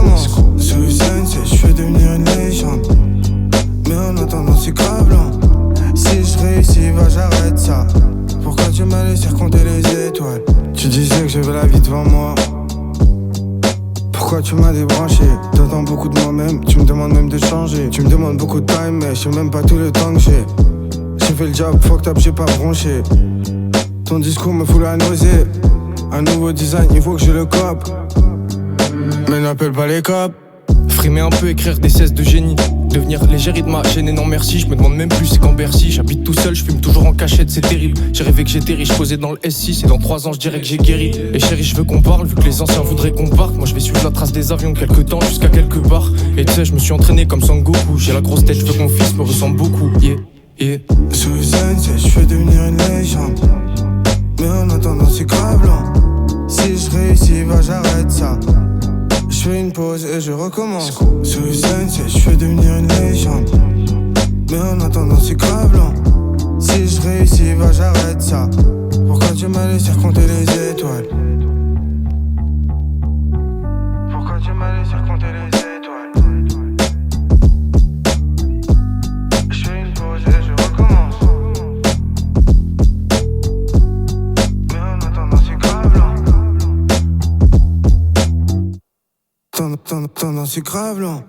recommence. Sous Sensei, je vais devenir une légende. Mais en attendant c'est grave lent. Si je réussis, bah j'arrête ça. Pourquoi tu m'as laissé compter les étoiles? Tu disais que j'avais la vie devant moi. Pourquoi tu m'as débranché? T'attends beaucoup de moi-même, tu me demandes même de changer. Tu me demandes beaucoup de time, mais je sais même pas tout le temps que j'ai. J'ai fait le job, fucked up, j'ai pas bronché. Ton discours me fout la nausée. Un nouveau design, il faut que je le cope. Mais n'appelle pas les cops. Frimer un peu, écrire des cesses de génie. Devenir léger, il m'a gêné, non merci. Je me demande même plus c'est qu'en Bercy. J'habite tout seul, je fume toujours en cachette, c'est terrible. J'ai rêvé que j'étais riche, posé dans le S6. Et dans 3 ans je dirais que j'ai guéri. Et chérie, je veux qu'on parle, vu que les anciens voudraient qu'on parte. Moi je vais suivre la trace des avions quelques temps jusqu'à quelque part. Et tu sais, je me suis entraîné comme Sangoku. J'ai la grosse tête, je veux que mon fils me ressemble beaucoup. Sous Sensei, je vais devenir une légende. Mais en attendant c'est grave lent. Si je réussis, bah j'arrête ça. Je fais une pause et je recommence. Sous Sensei, je vais devenir une légende. Mais en attendant c'est grave lent. Si je réussis, bah j'arrête ça. Pourquoi tu m'as laissé compter les étoiles? Pourquoi tu m'as laissé compter les étoiles? Je fais une pause et je recommence. Mais en attendant c'est grave lent. Tendance c'est grave lent.